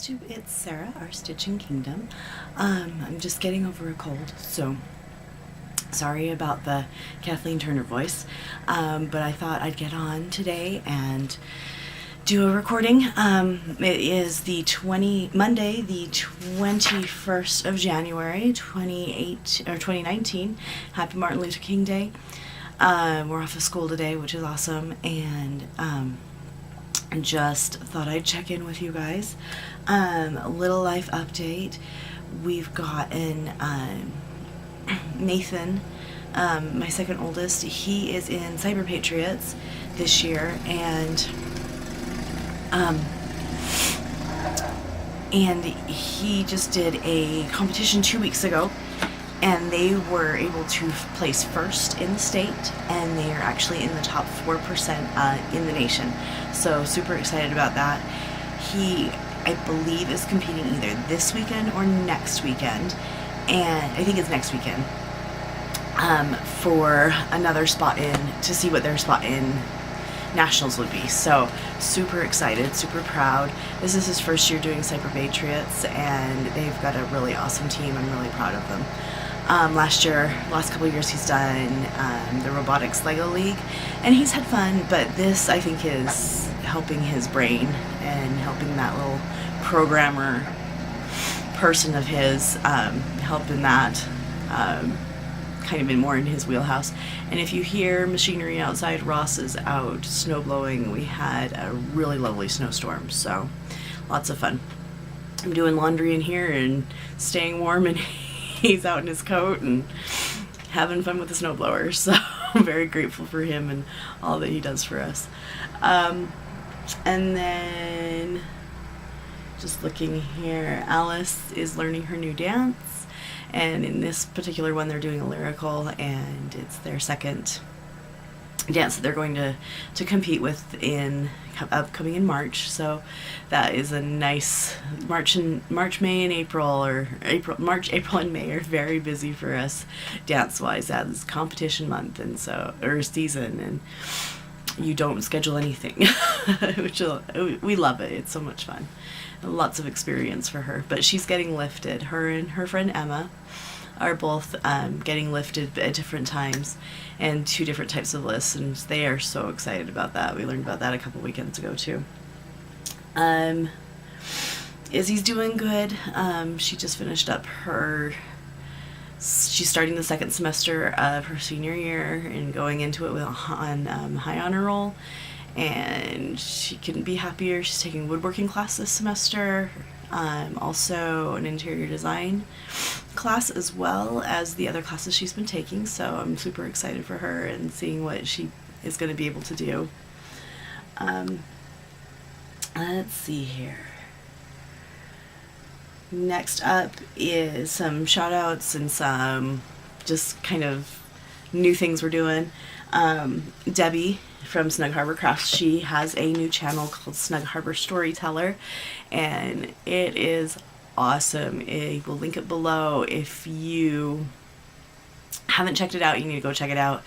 Flosstube, it's Sarah, our Stitching Kingdom. I'm just getting over a cold, so sorry about the Kathleen Turner voice, but I thought I'd get on today and do a recording. It is Monday, the 21st of January, 2019. Happy Martin Luther King Day. We're off of school today, which is awesome, and just thought I'd check in with you guys. A little life update. We've gotten Nathan, my second oldest. He is in Cyber Patriots this year, and he just did a competition 2 weeks ago, and they were able to place first in the state, and they are actually in the top 4% in the nation. So super excited about that. He, I believe, is competing either this weekend or next weekend, and I think it's next weekend, for another spot to see what their spot in nationals would be. So super excited, super proud. This is his first year doing Cyber Patriots, and they've got a really awesome team. I'm really proud of them. Last couple of years, he's done the Robotics Lego League, and he's had fun, but this, I think, is helping his brain and helping that little programmer person of his, helping that kind of more in his wheelhouse. And if you hear machinery outside, Ross is out snow blowing. We had a really lovely snowstorm, so lots of fun. I'm doing laundry in here and staying warm, and he's out in his coat and having fun with the snowblower. So I'm very grateful for him and all that he does for us. And then just looking here, Alice is learning her new dance, and in this particular one they're doing a lyrical, and it's their second dance that they're going to compete with upcoming in March. So that is a nice March, May, and April, March, April, and May are very busy for us dance wise as competition month, and so, or season, and you don't schedule anything, which we love it. It's so much fun. Lots of experience for her, but she's getting lifted. Her and her friend Emma are both getting lifted at different times and 2 different types of lifts, and they are so excited about that. We learned about that a couple weekends ago too. Izzy's doing good. She just finished up she's starting the second semester of her senior year and going into it on high honor roll, and she couldn't be happier. She's taking woodworking class this semester, also an interior design class, as well as the other classes she's been taking. So I'm super excited for her and seeing what she is going to be able to do. Let's see here. Next up is some shout outs and some just kind of new things we're doing. Debbie from Snug Harbor Crafts, she has a new channel called Snug Harbor Storyteller, and it is awesome. I will link it below. If you haven't checked it out, you need to go check it out.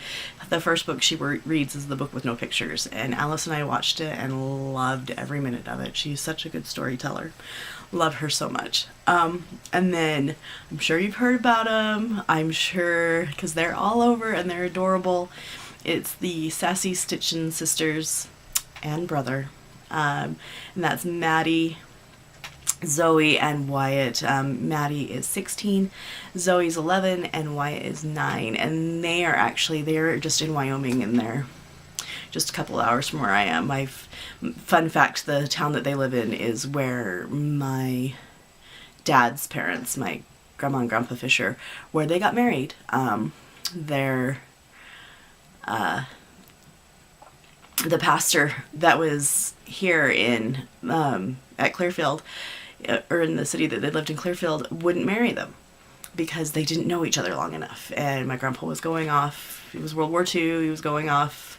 The first book she reads is the book with no pictures, and Alice and I watched it and loved every minute of it. She's such a good storyteller. Love her so much. And then I'm sure you've heard about them. I'm sure, because they're all over and they're adorable. It's the Sassy Stitchin' sisters and brother, and that's Maddie, Zoe, and Wyatt. Maddie is 16, Zoe's 11, and Wyatt is 9, and they're just in Wyoming, and they're just a couple hours from where I am. Fun fact, the town that they live in is where my dad's parents, my grandma and grandpa Fisher, where they got married. The pastor that was here at Clearfield, or in the city that they lived in, Clearfield, wouldn't marry them because they didn't know each other long enough. And my grandpa was going off, it was World War II, he was going off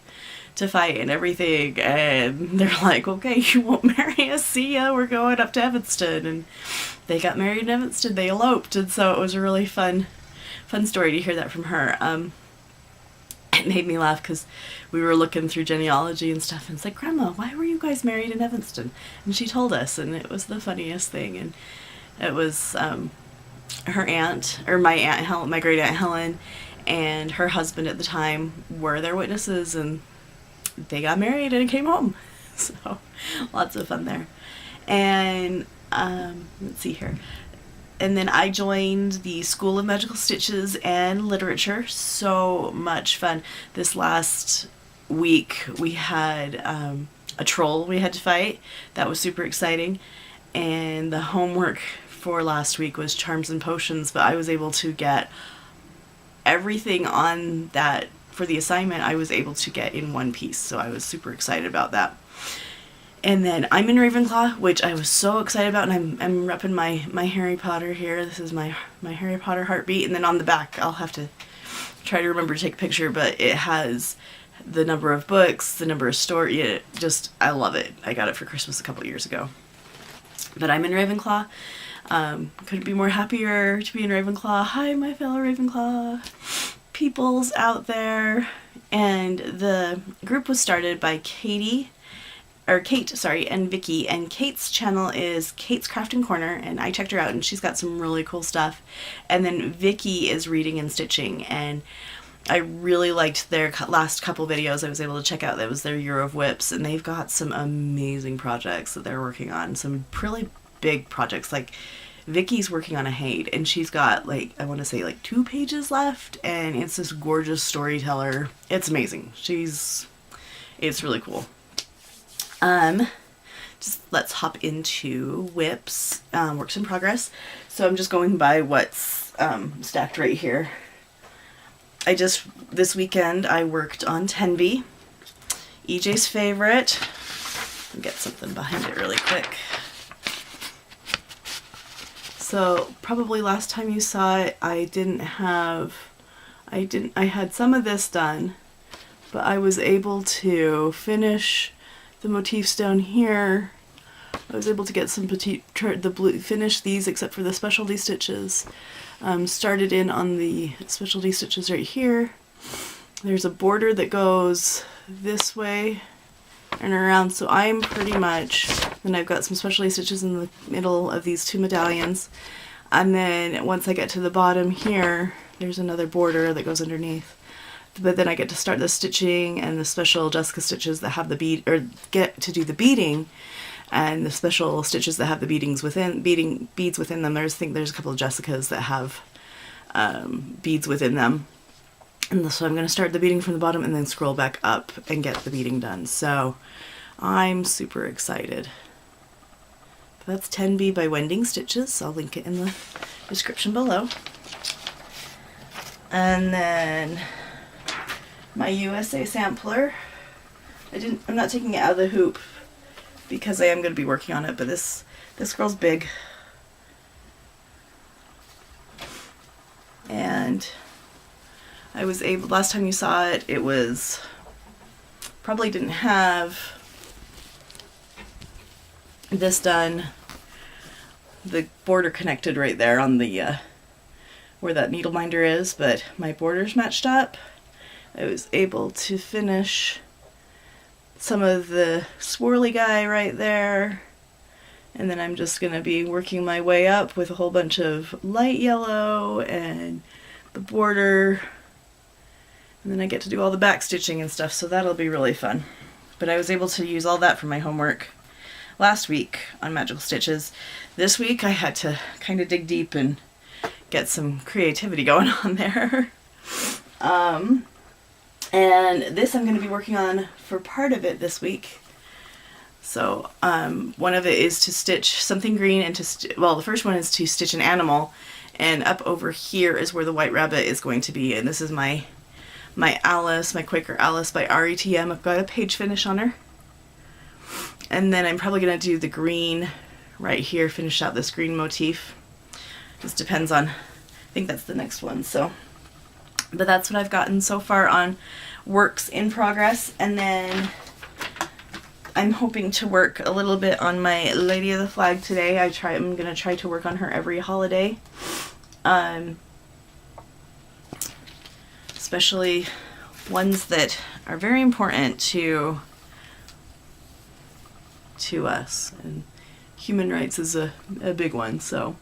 to fight and everything, and they're like, okay, you won't marry us, see ya, we're going up to Evanston. And they got married in Evanston, they eloped, and so it was a really fun story to hear that from her. It made me laugh because we were looking through genealogy and stuff, and it's like, Grandma, why were you guys married in Evanston? And she told us, and it was the funniest thing. And it was her aunt, or my aunt Helen, my great aunt Helen, and her husband at the time were their witnesses, and they got married and came home. So lots of fun there. And let's see here. And then I joined the School of Magical Stitches and Literature. So much fun. This last week we had a troll we had to fight. That was super exciting. And the homework for last week was Charms and Potions, but I was able to get everything on that for the assignment. I was able to get in one piece, so I was super excited about that. And then I'm in Ravenclaw, which I was so excited about, and I'm repping my Harry Potter here. This is my Harry Potter heartbeat. And then on the back, I'll have to try to remember to take a picture, but it has the number of books, the number of stories. I love it. I got it for Christmas a couple years ago. But I'm in Ravenclaw. Couldn't be more happier to be in Ravenclaw. Hi, my fellow Ravenclaw peoples out there. And the group was started by Kate, and Vicky, and Kate's channel is Kate's Crafting Corner, and I checked her out and she's got some really cool stuff. And then Vicky is reading and stitching, and I really liked their last couple videos I was able to check out. That was their Year of Whips, and they've got some amazing projects that they're working on, some really big projects. Like Vicky's working on a Haid, and she's got like, I want to say like 2 pages left, and it's this gorgeous storyteller. It's amazing. It's really cool. Just let's hop into whips, works in progress. So I'm just going by what's stacked right here. This weekend I worked on Tenby, EJ's favorite. I'll get something behind it really quick. So probably last time you saw it, I had some of this done, but I was able to finish the motifs down here. I was able to get some finish these except for the specialty stitches. Started in on the specialty stitches right here. There's a border that goes this way and around, so I'm pretty much, then I've got some specialty stitches in the middle of these 2 medallions. And then once I get to the bottom here, there's another border that goes underneath. But then I get to start the stitching and the special Jessica stitches that have the bead, or get to do the beading, and the special stitches that have the beads within them. I think there's a couple of Jessicas that have beads within them. And so I'm going to start the beading from the bottom and then scroll back up and get the beading done. So I'm super excited. But that's 10B by Wending Stitches. I'll link it in the description below. And then my USA sampler. I'm not taking it out of the hoop because I am going to be working on it, but this girl's big. And I was able, last time you saw it, it was, probably didn't have this done, the border connected right there on the, where that needle minder is, but my borders matched up. I was able to finish some of the swirly guy right there, and then I'm just going to be working my way up with a whole bunch of light yellow and the border, and then I get to do all the back stitching and stuff, so that'll be really fun. But I was able to use all that for my homework last week on Magical Stitches. This week I had to kind of dig deep and get some creativity going on there. And this I'm going to be working on for part of it this week. So one of it is to stitch something green, and the first one is to stitch an animal, and up over here is where the white rabbit is going to be, and this is my Alice, my Quaker Alice by RETM. I've got a page finish on her. And then I'm probably going to do the green right here, finish out this green motif. Just depends on, I think that's the next one. So, but that's what I've gotten so far on works in progress. And then I'm hoping to work a little bit on my Lady of the Flag today. I'm going to try to work on her every holiday. Especially ones that are very important to us, and human rights is a big one. So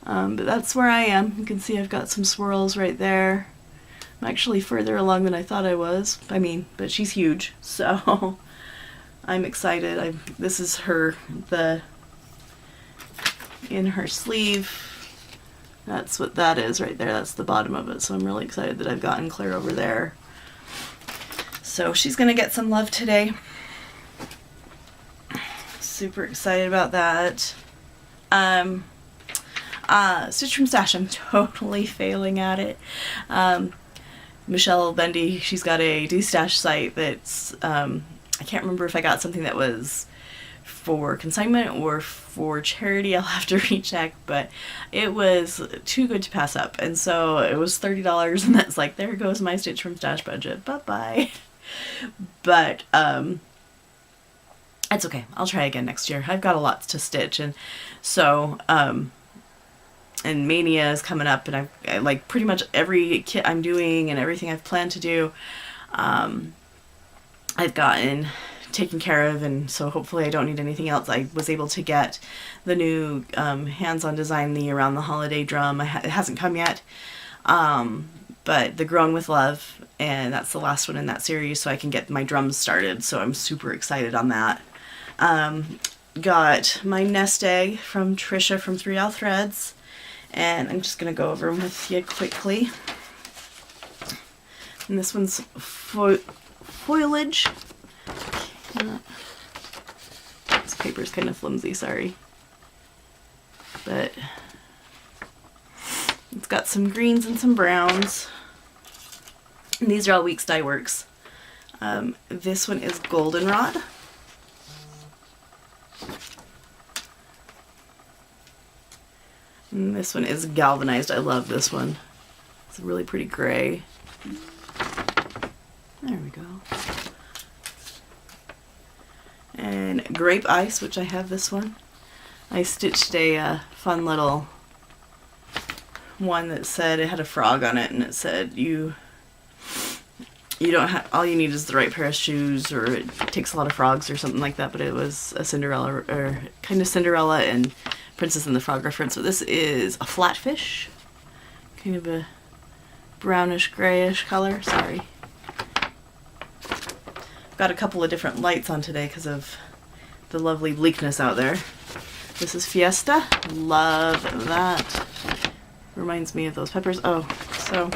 but that's where I am. You can see I've got some swirls right there. I'm actually further along than I thought I was. I mean, but she's huge, so I'm excited. This is her, in her sleeve. That's what that is right there. That's the bottom of it. So I'm really excited that I've gotten clear over there. So she's gonna get some love today. Super excited about that. Stitch from Stash, I'm totally failing at it. Michelle Bendy, she's got a de-stash site that's, I can't remember if I got something that was for consignment or for charity. I'll have to recheck, but it was too good to pass up. And so it was $30, and that's like, there goes my Stitch from Stash budget. Bye-bye. But, it's okay. I'll try again next year. I've got a lot to stitch, and so, and Mania is coming up, and I like pretty much every kit I'm doing and everything I've planned to do, I've gotten taken care of, and so hopefully I don't need anything else. I was able to get the new hands-on design, the Around the Holiday drum. It hasn't come yet, but the Grown with Love, and that's the last one in that series, so I can get my drums started, so I'm super excited on that. Got my nest egg from Trisha from 3L Threads, and I'm just going to go over them with you quickly. And this one's foliage. This paper's kind of flimsy, sorry. But it's got some greens and some browns. And these are all Weeks Dye Works. This one is Goldenrod. And this one is Galvanized. I love this one. It's a really pretty gray. There we go. And Grape Ice, which I have this one. I stitched a fun little one that said, it had a frog on it, and it said, you don't have, all you need is the right pair of shoes, or it takes a lot of frogs, or something like that. But it was a Cinderella, or kind of Cinderella and Princess and the Frog reference. So this is a flatfish, kind of a brownish grayish color. Sorry, got a couple of different lights on today because of the lovely bleakness out there. This is Fiesta. Love that. Reminds me of those peppers. Oh, so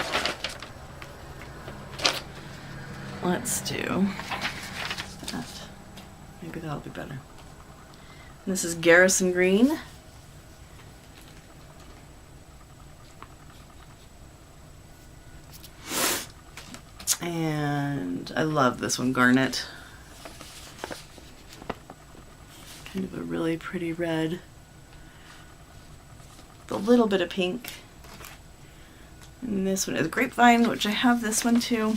let's do that. Maybe that'll be better. And this is Garrison Green. And I love this one, Garnet. Kind of a really pretty red with a little bit of pink. And this one is Grapevine, which I have this one too.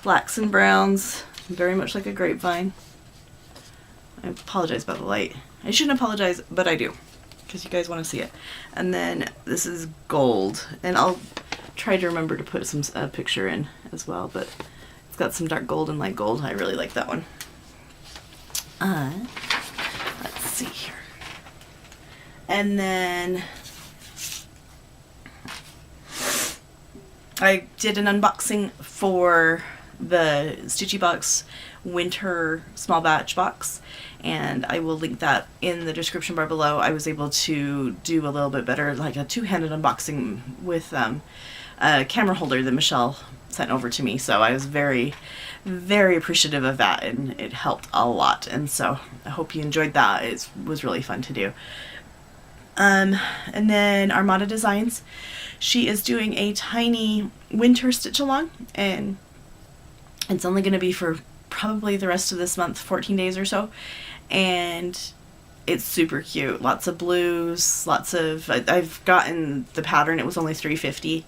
Blacks and browns, very much like a grapevine. I apologize about the light. I shouldn't apologize, but I do, because you guys want to see it. And then this is Gold, and I'll try to remember to put some picture in as well, but it's got some dark gold and light gold. I really like that one. Let's see here. And then I did an unboxing for the Stitchy Box winter small batch box, and I will link that in the description bar below. I was able to do a little bit better, like a two-handed unboxing with a camera holder that Michelle sent over to me, so I was very, very appreciative of that, and it helped a lot. And so I hope you enjoyed that. It was really fun to do. And then Armada Designs, she is doing a tiny winter stitch along, and it's only going to be for probably the rest of this month, 14 days or so, and it's super cute. Lots of blues, lots of, I've gotten the pattern, it was only $3.50,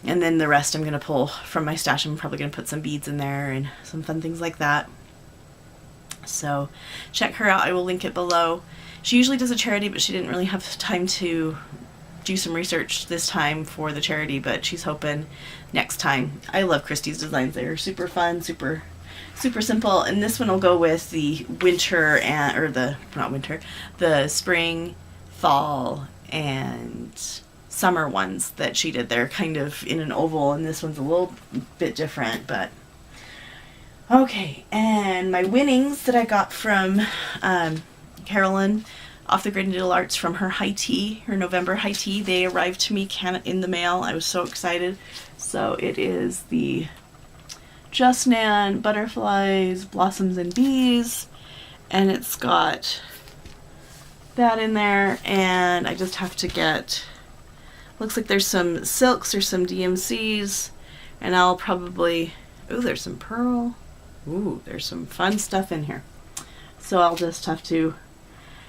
and then the rest I'm going to pull from my stash. I'm probably going to put some beads in there and some fun things like that. So check her out. I will link it below. She usually does a charity, but she didn't really have time to do some research this time for the charity, but she's hoping next time. I love Christy's designs. They're super fun, super simple. And this one will go with the winter the spring, fall, and summer ones that she did. They're kind of in an oval, and this one's a little bit different, but okay. And my winnings that I got from Carolyn Off the Grid Needle Arts from her high tea, her November high tea, they arrived to me in the mail. I was so excited. So it is the Just Nan Butterflies, Blossoms and Bees, and it's got that in there, and I just have to get, looks like there's some silks or some DMCs, and I'll probably, ooh, there's some pearl, ooh, there's some fun stuff in here. So I'll just have to,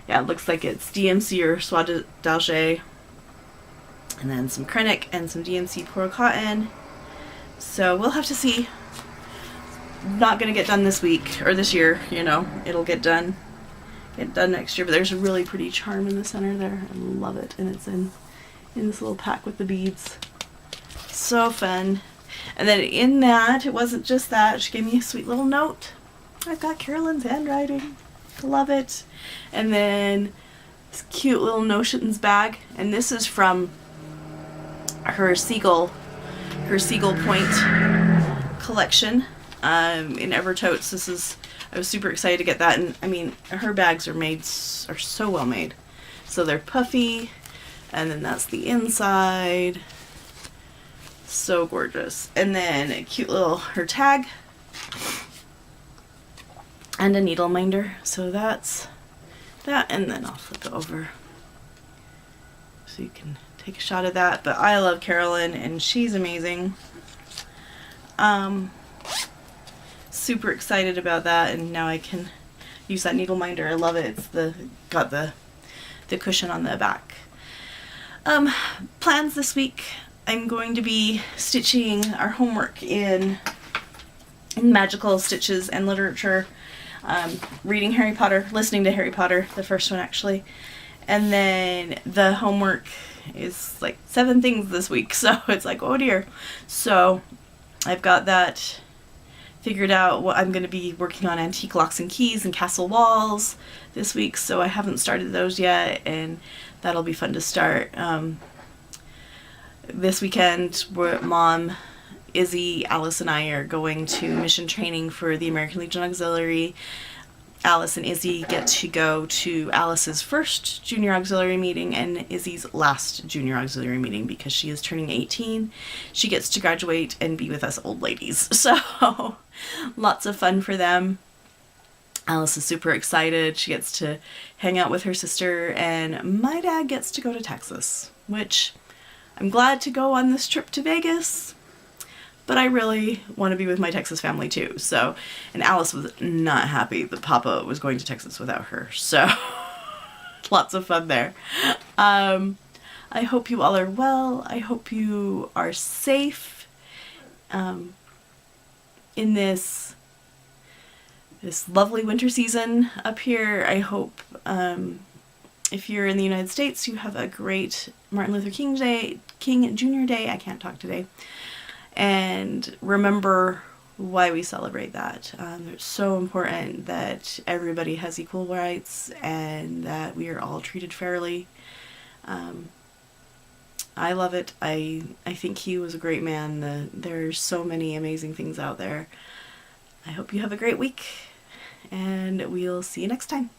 yeah, it looks like it's DMC or Soie d'Alger, and then some Krennic and some DMC Puro Cotton. So we'll have to see. Not gonna get done this week or this year, you know, it'll get done next year. But there's a really pretty charm in the center there. I love it, and it's in this little pack with the beads. So fun. And then in that, it wasn't just that, she gave me a sweet little note. I've got Carolyn's handwriting. Love it. And then this cute little notions bag, and this is from her Seagull Point collection in Evertotes. I was super excited to get that, and I mean, her bags are so well made. So they're puffy, and then that's the inside. So gorgeous. And then a cute little her tag and a needle minder. So that's that, and then I'll flip it over so you can take a shot of that. But I love Carolyn, and she's amazing. Super excited about that, and now I can use that needle minder. I love it. It's got the cushion on the back. Plans this week. I'm going to be stitching our homework in magical stitches and literature, reading Harry Potter, listening to Harry Potter, the first one actually, and then the homework is like 7 things this week, so it's like, oh dear. So I've got that figured out. What I'm going to be working on antique locks and keys and castle walls this week, so I haven't started those yet, and that'll be fun to start. This weekend, Mom, Izzy, Alice, and I are going to mission training for the American Legion Auxiliary. Alice and Izzy get to go to Alice's first junior auxiliary meeting and Izzy's last junior auxiliary meeting because she is turning 18. She gets to graduate and be with us old ladies. So lots of fun for them. Alice is super excited. She gets to hang out with her sister, and my dad gets to go to Texas, which I'm glad to go on this trip to Vegas, but I really want to be with my Texas family too. So, and Alice was not happy that Papa was going to Texas without her. So, lots of fun there. I hope you all are well. I hope you are safe in this lovely winter season up here. I hope if you're in the United States, you have a great Martin Luther King Jr. Day. I can't talk today. And remember why we celebrate that. It's so important that everybody has equal rights and that we are all treated fairly. I love it. I think he was a great man. There's so many amazing things out there. I hope you have a great week, and we'll see you next time.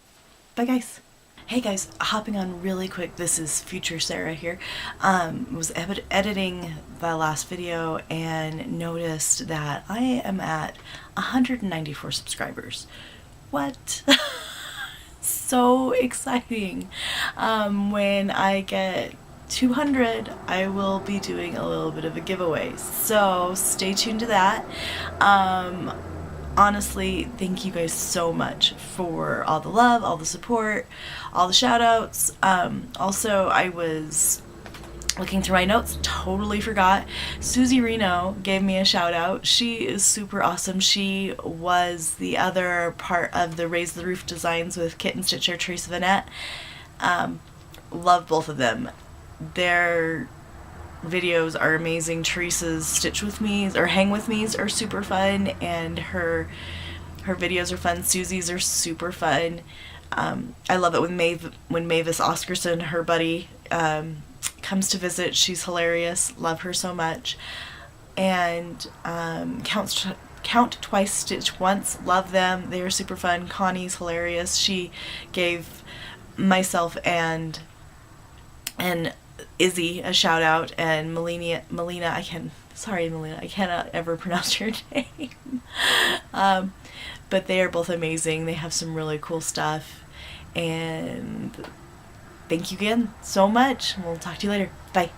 Bye, guys. Hey guys, hopping on really quick. This is future Sarah here. Was editing the last video and noticed that I am at 194 subscribers. What? So exciting. When I get 200, I will be doing a little bit of a giveaway. So stay tuned to that. Honestly, thank you guys so much for all the love, all the support, all the shout outs. Also, I was looking through my notes, totally forgot. Susie Reno gave me a shout out. She is super awesome. She was the other part of the Raise the Roof designs with Kit and Stitcher, Teresa Vanette. Love both of them. Their videos are amazing. Teresa's Stitch With Me's or Hang With Me's are super fun, and her videos are fun. Susie's are super fun. I love it when Mavis Oscarson, her buddy, comes to visit. She's hilarious. Love her so much. And Count Twice, Stitch Once. Love them. They are super fun. Connie's hilarious. She gave myself and Izzy a shout out, and Melina, sorry Melina, I cannot ever pronounce your name. But they are both amazing. They have some really cool stuff, and thank you again so much. We'll talk to you later. Bye.